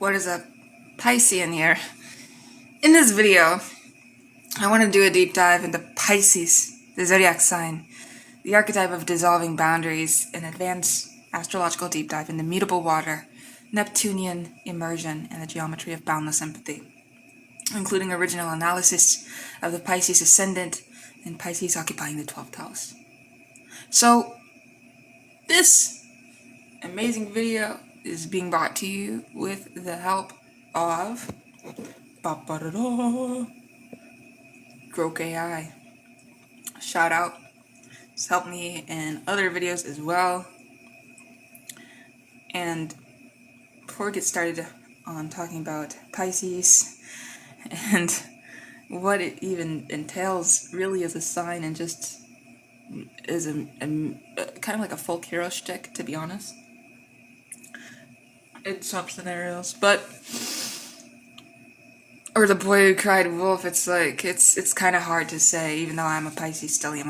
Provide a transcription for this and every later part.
What is up, Piscean here? In this video, I want to do a deep dive into Pisces, the zodiac sign, the archetype of dissolving boundaries, an advanced astrological deep dive into mutable water, Neptunian immersion, and the geometry of boundless empathy, including original analysis of the Pisces ascendant and Pisces occupying the 12th house. So, this amazing video is being brought to you with the help of Grok AI. Shout out. It's helped me in other videos as well. And before we get started on talking about Pisces and what it even entails really as a sign and just is a kind of like a folk hero shtick, to be honest. In some scenarios, but or the boy who cried wolf, it's like it's kind of hard to say, even though I'm a Pisces stellium.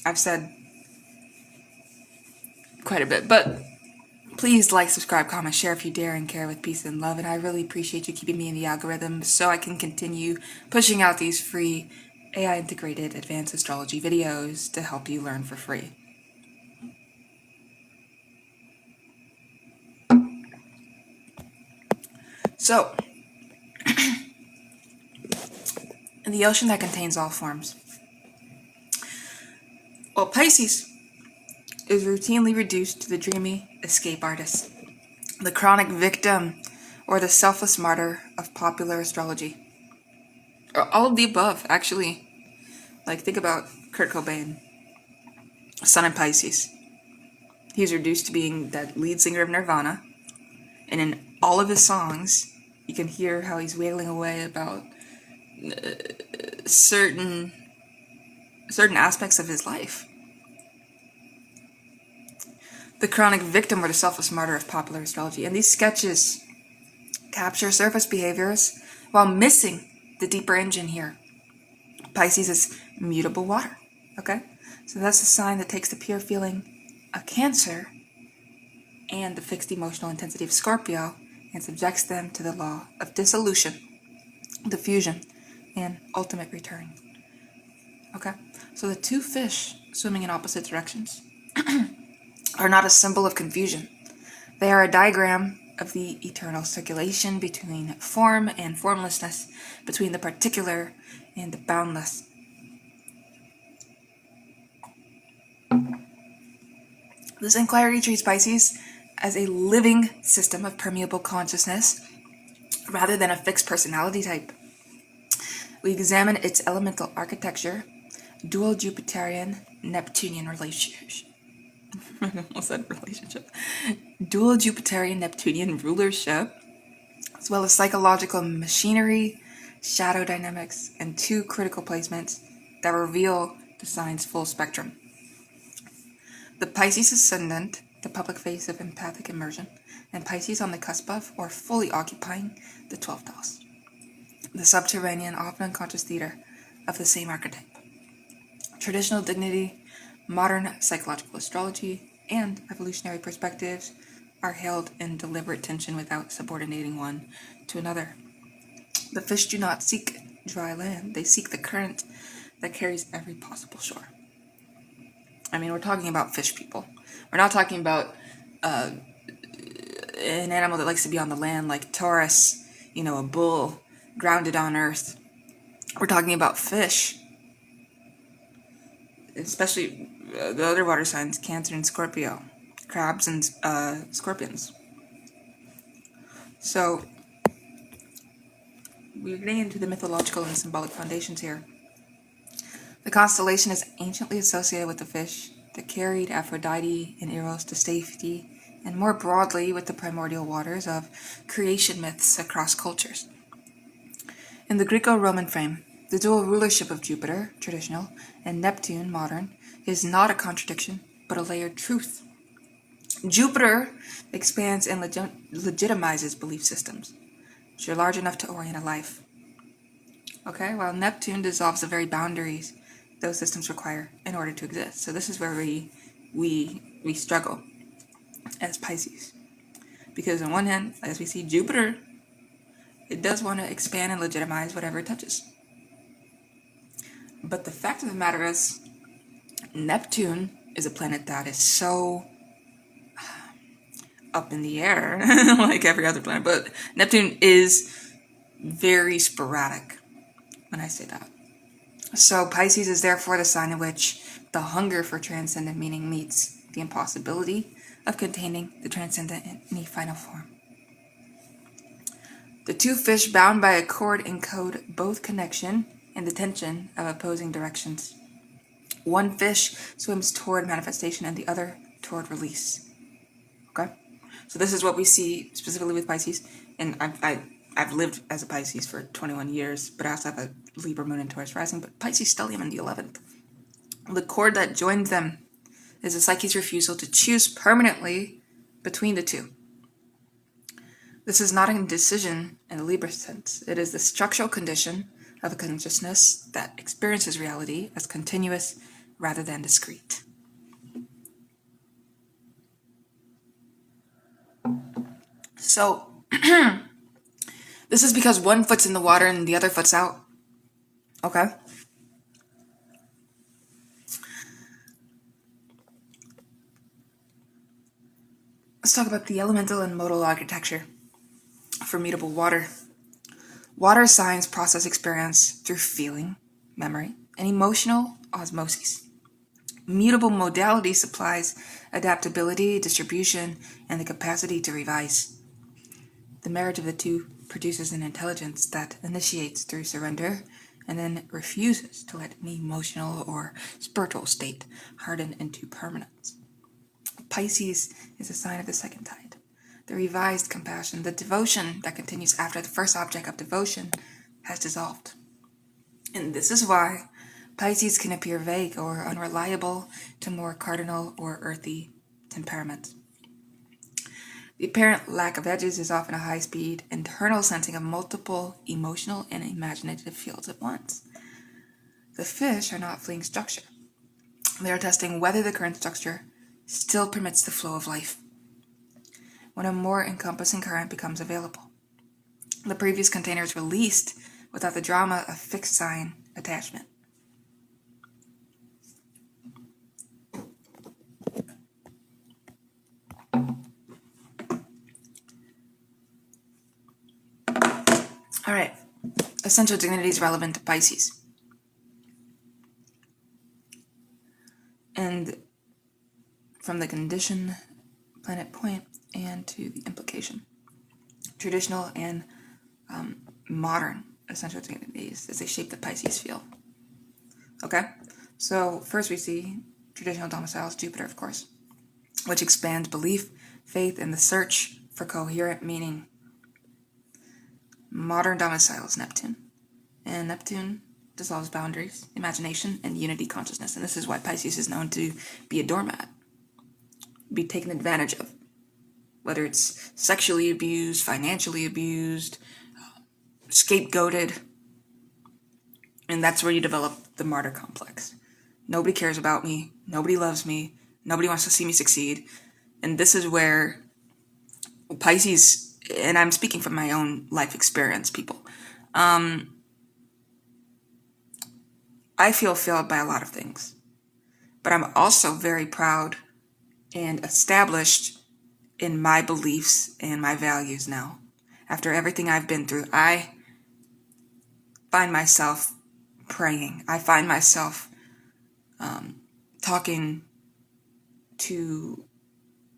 I've said quite a bit, but please like, subscribe, comment, share if you dare, and care with peace and love. And I really appreciate you keeping me in the algorithm so I can continue pushing out these free AI integrated advanced astrology videos to help you learn for free. So, in the ocean that contains all forms. Well, Pisces is routinely reduced to the dreamy escape artist, the chronic victim, or the selfless martyr of popular astrology. All of the above, actually. Like, think about Kurt Cobain, Sun in Pisces. He's reduced to being that lead singer of Nirvana, and in all of his songs, you can hear how he's wailing away about certain aspects of his life. The chronic victim or the selfless martyr of popular astrology. And these sketches capture surface behaviors while missing the deeper engine here. Pisces is mutable water, okay? So that's a sign that takes the pure feeling of Cancer and the fixed emotional intensity of Scorpio and subjects them to the law of dissolution, diffusion, and ultimate return. Okay? So the two fish swimming in opposite directions are not a symbol of confusion. They are a diagram of the eternal circulation between form and formlessness, between the particular and the boundless. This inquiry treats Pisces as a living system of permeable consciousness rather than a fixed personality type. We examine its elemental architecture, dual Jupiterian-Neptunian relationship. What's that relationship? Dual Jupiterian-Neptunian rulership, as well as psychological machinery, shadow dynamics, and two critical placements that reveal the sign's full spectrum. The Pisces ascendant, the public face of empathic immersion, and Pisces on the cusp of or fully occupying the 12th house. The subterranean, often unconscious theater of the same archetype. Traditional dignity, modern psychological astrology, and evolutionary perspectives are held in deliberate tension without subordinating one to another. The fish do not seek dry land, they seek the current that carries every possible shore. I mean, we're talking about fish people. We're not talking about an animal that likes to be on the land like Taurus, a bull grounded on earth. We're talking about fish, especially the other water signs, Cancer and Scorpio, crabs and scorpions. So, we're getting into the mythological and symbolic foundations here. The constellation is anciently associated with the fish that carried Aphrodite and Eros to safety, and more broadly with the primordial waters of creation myths across cultures. In the Greco-Roman frame, the dual rulership of Jupiter, traditional, and Neptune, modern, is not a contradiction, but a layered truth. Jupiter expands and legitimizes belief systems, which are large enough to orient a life. Okay, while Neptune dissolves the very boundaries those systems require in order to exist. So this is where we struggle as Pisces. Because on one hand, as we see Jupiter, it does want to expand and legitimize whatever it touches. But the fact of the matter is, Neptune is a planet that is so up in the air, like every other planet, but Neptune is very sporadic when I say that. So Pisces is therefore the sign in which the hunger for transcendent meaning meets the impossibility of containing the transcendent in any final form. The two fish bound by a cord encode both connection and the tension of opposing directions. One fish swims toward manifestation and the other toward release. Okay? So this is what we see specifically with Pisces. And I've lived as a Pisces for 21 years, but I also have a Libra moon and Taurus rising, but Pisces stellium in the 11th. The cord that joins them is the psyche's refusal to choose permanently between the two. This is not a decision in the Libra sense. It is the structural condition of a consciousness that experiences reality as continuous rather than discrete. So, this is because one foot's in the water and the other foot's out. Okay? Let's talk about the elemental and modal architecture for mutable water. Water signs process experience through feeling, memory, and emotional osmosis. Mutable modality supplies adaptability, distribution, and the capacity to revise. The marriage of the two produces an intelligence that initiates through surrender and then refuses to let any emotional or spiritual state harden into permanence. Pisces is a sign of the second tide, the revised compassion, the devotion that continues after the first object of devotion has dissolved. And this is why Pisces can appear vague or unreliable to more cardinal or earthy temperaments. The apparent lack of edges is often a high-speed, internal sensing of multiple emotional and imaginative fields at once. The fish are not fleeing structure. They are testing whether the current structure still permits the flow of life when a more encompassing current becomes available. The previous container is released without the drama of fixed sign attachment. All right, essential dignities relevant to Pisces. And from the condition, planet point, and to the implication. Traditional and modern essential dignities as they shape the Pisces field. Okay, so first we see traditional domiciles, Jupiter, of course, which expands belief, faith, and the search for coherent meaning. Modern domiciles, Neptune. And Neptune dissolves boundaries, imagination, and unity consciousness. And this is why Pisces is known to be a doormat, be taken advantage of, whether it's sexually abused, financially abused, scapegoated. And that's where you develop the martyr complex. Nobody cares about me. Nobody loves me. Nobody wants to see me succeed. And this is where Pisces, and I'm speaking from my own life experience, people. I feel failed by a lot of things. But I'm also very proud and established in my beliefs and my values now. After everything I've been through, I find myself praying. I find myself talking to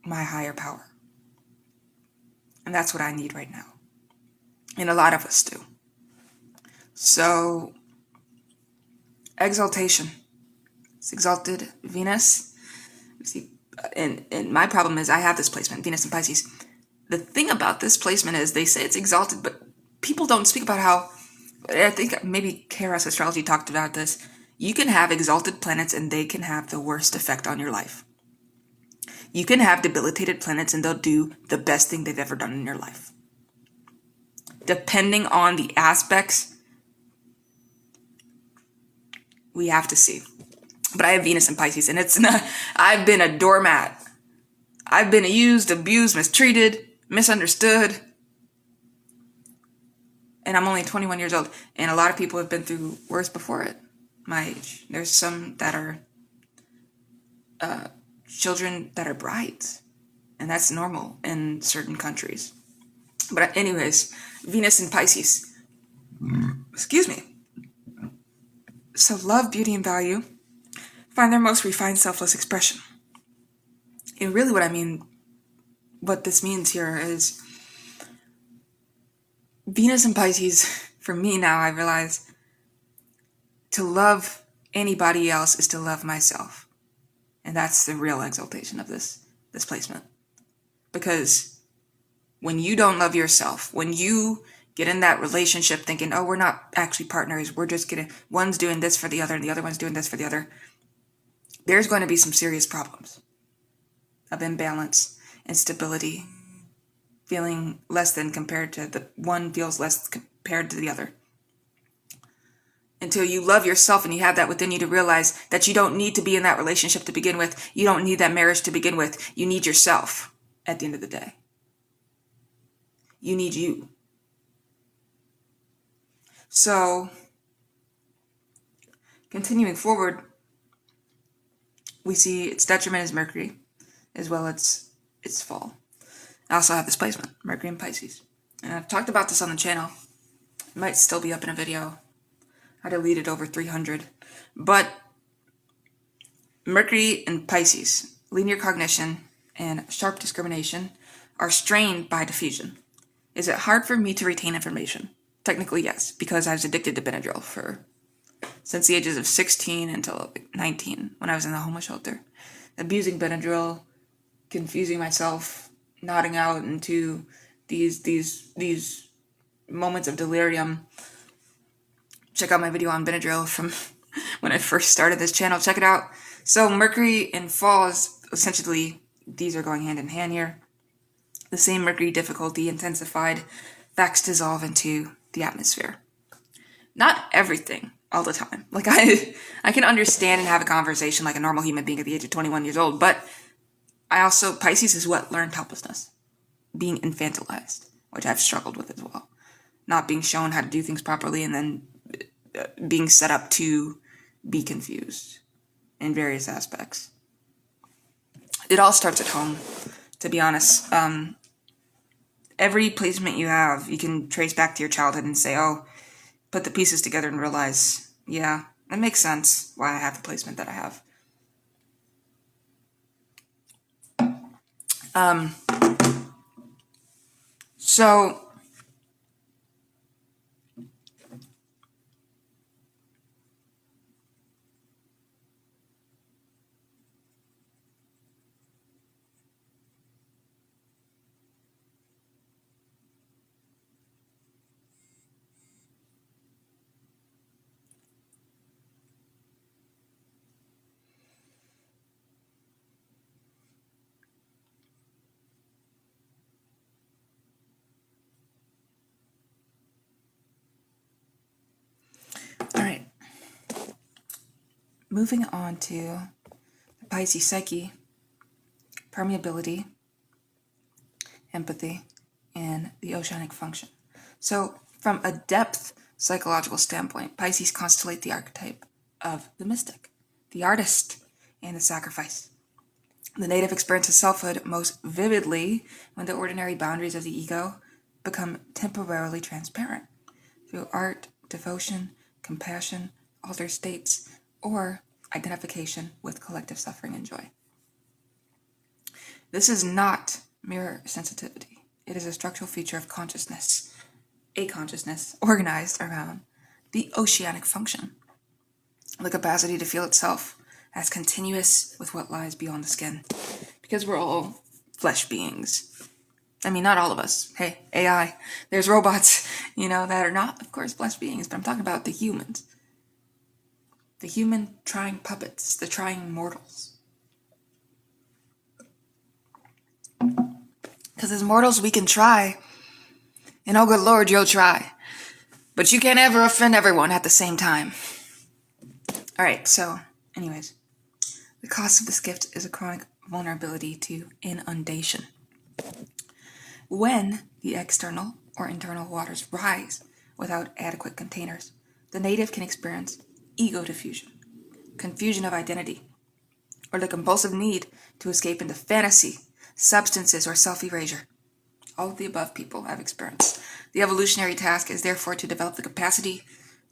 my higher power. And that's what I need right now. And a lot of us do. So, exaltation. It's exalted Venus. See, and my problem is I have this placement, Venus and Pisces. The thing about this placement is they say it's exalted, but people don't speak about how, I think maybe Kairos Astrology talked about this. You can have exalted planets and they can have the worst effect on your life. You can have debilitated planets and they'll do the best thing they've ever done in your life. Depending on the aspects, we have to see. But I have Venus and Pisces, and it's not, I've been a doormat. I've been used, abused, mistreated, misunderstood. And I'm only 21 years old. And a lot of people have been through worse before it, my age. There's some that are children that are brides. And that's normal in certain countries. But anyways, Venus in Pisces. Excuse me. So love, beauty, and value find their most refined, selfless expression. And really what this means here is Venus in Pisces, for me now, I realize to love anybody else is to love myself. And that's the real exaltation of this placement. Because when you don't love yourself, when you get in that relationship thinking, oh, we're not actually partners, we're just one's doing this for the other and the other one's doing this for the other, there's going to be some serious problems of imbalance, instability, feeling less than compared to the one feels less compared to the other. Until you love yourself and you have that within you to realize that you don't need to be in that relationship to begin with. You don't need that marriage to begin with. You need yourself at the end of the day. You need you. So, continuing forward, we see its detriment is Mercury, as well as its fall. I also have this placement, Mercury in Pisces. And I've talked about this on the channel. It might still be up in a video. I deleted over 300. But Mercury in Pisces, linear cognition and sharp discrimination are strained by diffusion. Is it hard for me to retain information? Technically, yes, because I was addicted to Benadryl since the ages of 16 until 19 when I was in the homeless shelter. Abusing Benadryl, confusing myself, nodding out into these moments of delirium. Check out my video on Benadryl from when I first started this channel. Check it out. So Mercury in fall is essentially, these are going hand in hand here. The same Mercury difficulty intensified, facts dissolve into the atmosphere. Not everything all the time. Like I can understand and have a conversation like a normal human being at the age of 21 years old, but Pisces is what learned helplessness. Being infantilized, which I've struggled with as well. Not being shown how to do things properly and then being set up to be confused in various aspects. It all starts at home, to be honest. Every placement you have, you can trace back to your childhood and say, oh, put the pieces together and realize, yeah, it makes sense why I have the placement that I have. So all right. Moving on to the Pisces psyche, permeability, empathy, and the oceanic function. So, from a depth psychological standpoint, Pisces constellate the archetype of the mystic, the artist, and the sacrifice. The native experiences selfhood most vividly when the ordinary boundaries of the ego become temporarily transparent through art, devotion, compassion, altered states, or identification with collective suffering and joy. This is not mere sensitivity. It is a structural feature of consciousness, a consciousness organized around the oceanic function, the capacity to feel itself as continuous with what lies beyond the skin, because we're all flesh beings. I mean, not all of us. Hey, AI, there's robots, that are not, of course, flesh beings, but I'm talking about the humans. The human trying puppets, the trying mortals. Because as mortals, we can try, and oh good Lord, you'll try. But you can't ever offend everyone at the same time. Alright, so, anyways. The cost of this gift is a chronic vulnerability to inundation. When the external or internal waters rise without adequate containers, the native can experience ego diffusion, confusion of identity, or the compulsive need to escape into fantasy, substances, or self-erasure. All of the above people have experienced. The evolutionary task is therefore to develop the capacity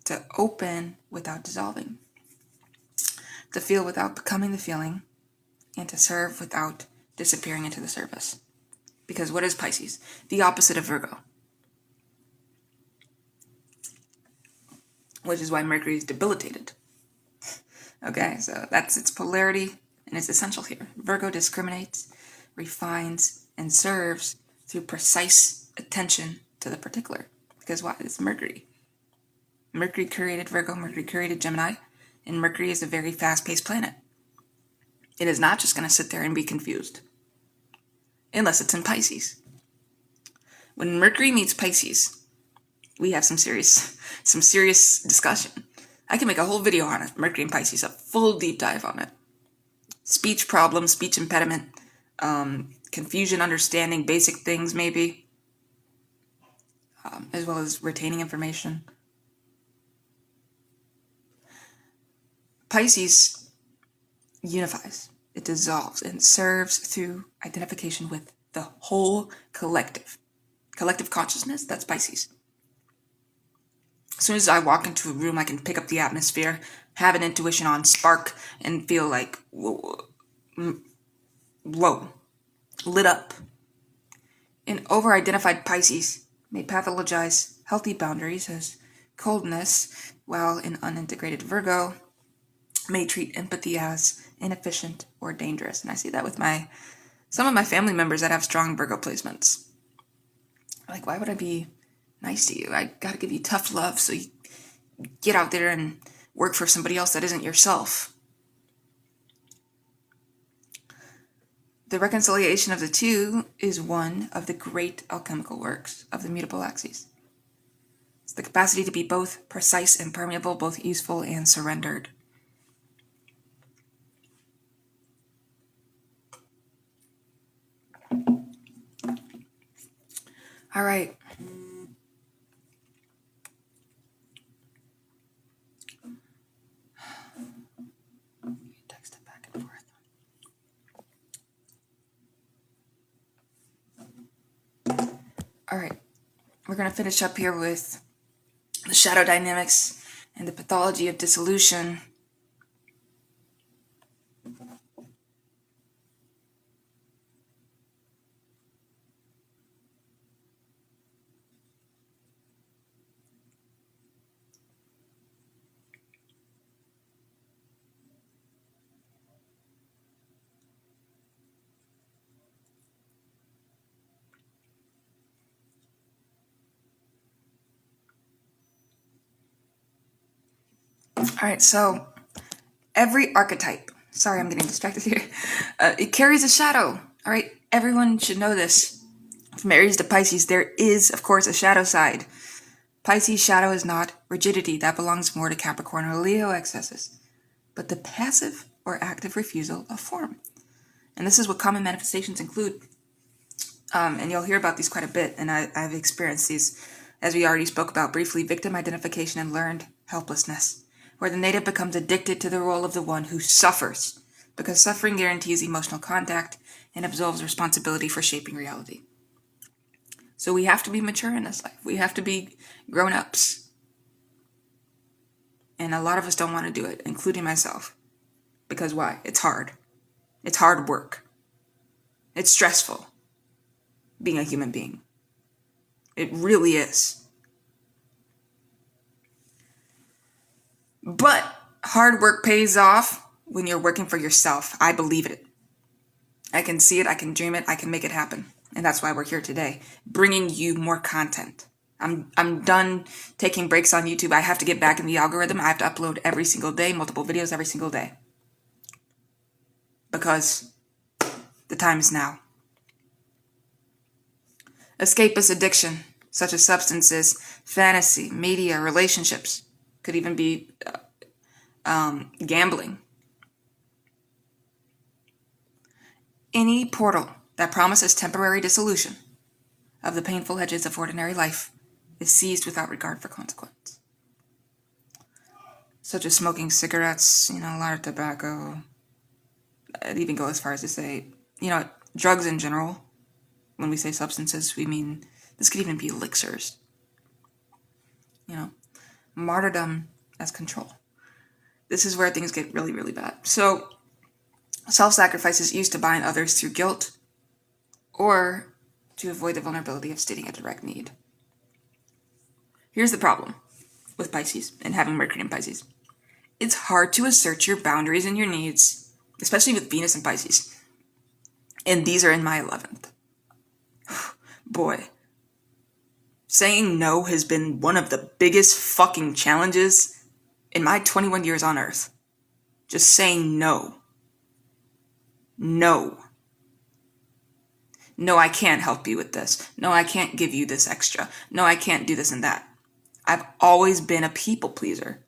to open without dissolving, to feel without becoming the feeling, and to serve without disappearing into the service. Because what is Pisces? The opposite of Virgo. Which is why Mercury is debilitated. Okay, so that's its polarity, and it's essential here. Virgo discriminates, refines, and serves through precise attention to the particular. Because why? It's Mercury. Mercury created Virgo, Mercury created Gemini, and Mercury is a very fast-paced planet. It is not just going to sit there and be confused. Unless it's in Pisces. When Mercury meets Pisces, we have some serious discussion. I can make a whole video on it. Mercury and Pisces, a full deep dive on it. Speech problems, speech impediment, confusion, understanding basic things maybe, as well as retaining information. Pisces unifies, it dissolves, and serves through identification with the whole collective. Collective consciousness, that's Pisces. As soon as I walk into a room, I can pick up the atmosphere, have an intuition on spark, and feel like, whoa, lit up. An over-identified Pisces may pathologize healthy boundaries as coldness, while an unintegrated Virgo may treat empathy as inefficient or dangerous. And I see that with some of my family members that have strong Virgo placements. Like, why would I be nice to you? I gotta give you tough love so you get out there and work for somebody else that isn't yourself. The reconciliation of the two is one of the great alchemical works of the mutable axes. It's the capacity to be both precise and permeable, both useful and surrendered. All right. Text it back and forth. All right. We're going to finish up here with the shadow dynamics and the pathology of dissolution. All right, so every archetype, sorry, I'm getting distracted here, it carries a shadow. All right, everyone should know this. From Aries to Pisces, there is, of course, a shadow side. Pisces' shadow is not rigidity. That belongs more to Capricorn or Leo excesses, but the passive or active refusal of form. And this is what common manifestations include. And you'll hear about these quite a bit, and I've experienced these, as we already spoke about briefly: victim identification and learned helplessness, where the native becomes addicted to the role of the one who suffers, because suffering guarantees emotional contact and absolves responsibility for shaping reality. So we have to be mature in this life. We have to be grown-ups. And a lot of us don't want to do it, including myself. Because why? It's hard. It's hard work. It's stressful being a human being. It really is. But hard work pays off when you're working for yourself. I believe it. I can see it. I can dream it. I can make it happen. And that's why we're here today, bringing you more content. I'm done taking breaks on YouTube. I have to get back in the algorithm. I have to upload every single day, multiple videos every single day. Because the time is now. Escapist addiction, such as substances, fantasy, media, relationships, could even be gambling. Any portal that promises temporary dissolution, of the painful edges of ordinary life is seized without regard for consequence. Such as smoking cigarettes, a lot of tobacco. I'd even go as far as to say, drugs in general. When we say substances, we mean this could even be elixirs. Martyrdom as control. This is where things get really, really bad. So, self-sacrifice is used to bind others through guilt or to avoid the vulnerability of stating a direct need. Here's the problem with Pisces and having Mercury in Pisces. It's hard to assert your boundaries and your needs, especially with Venus in Pisces. And these are in my 11th. Boy, saying no has been one of the biggest fucking challenges in my 21 years on Earth. Just saying no. No. No, I can't help you with this. No, I can't give you this extra. No, I can't do this and that. I've always been a people pleaser.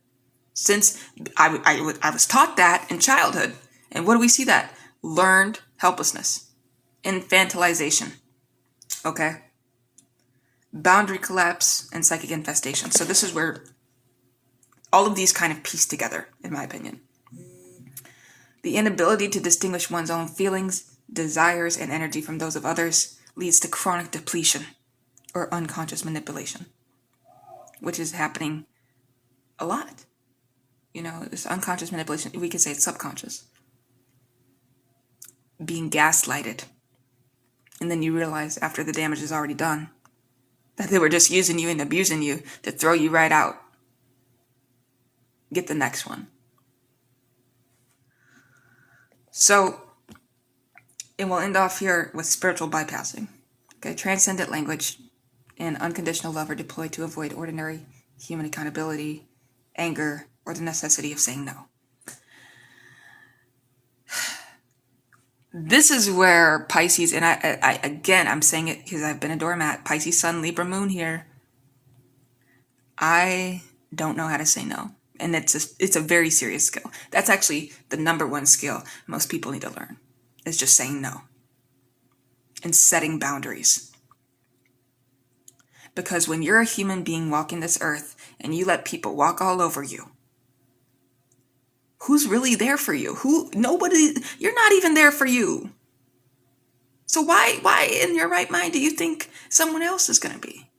Since I was taught that in childhood. And what do we see that? Learned helplessness. Infantilization. Okay? Boundary collapse and psychic infestation. So this is where all of these kind of piece together, in my opinion. The inability to distinguish one's own feelings, desires, and energy from those of others leads to chronic depletion or unconscious manipulation, which is happening a lot. This unconscious manipulation, we could say it's subconscious. Being gaslighted. And then you realize after the damage is already done that they were just using you and abusing you to throw you right out. Get the next one. So, it will end off here with spiritual bypassing. Okay, transcendent language and unconditional love are deployed to avoid ordinary human accountability, anger, or the necessity of saying no. This is where Pisces, and I again, I'm saying it because I've been a doormat, Pisces Sun, Libra Moon here. I don't know how to say no. And it's a very serious skill. That's actually the number one skill most people need to learn. Is just saying no. And setting boundaries. Because when you're a human being walking this earth and you let people walk all over you, who's really there for you? Nobody, you're not even there for you. So why in your right mind do you think someone else is going to be?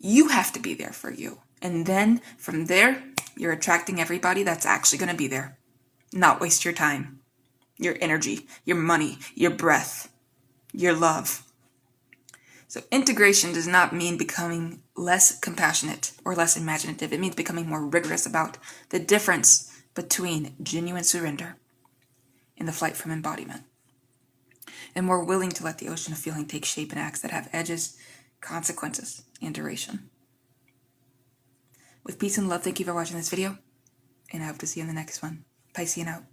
You have to be there for you. And then from there, you're attracting everybody that's actually going to be there. Not waste your time, your energy, your money, your breath, your love. So integration does not mean becoming less compassionate or less imaginative. It means becoming more rigorous about the difference between genuine surrender and the flight from embodiment. And more willing to let the ocean of feeling take shape in acts that have edges, consequences, and duration. With peace and love, thank you for watching this video, and I hope to see you in the next one. Piscean out.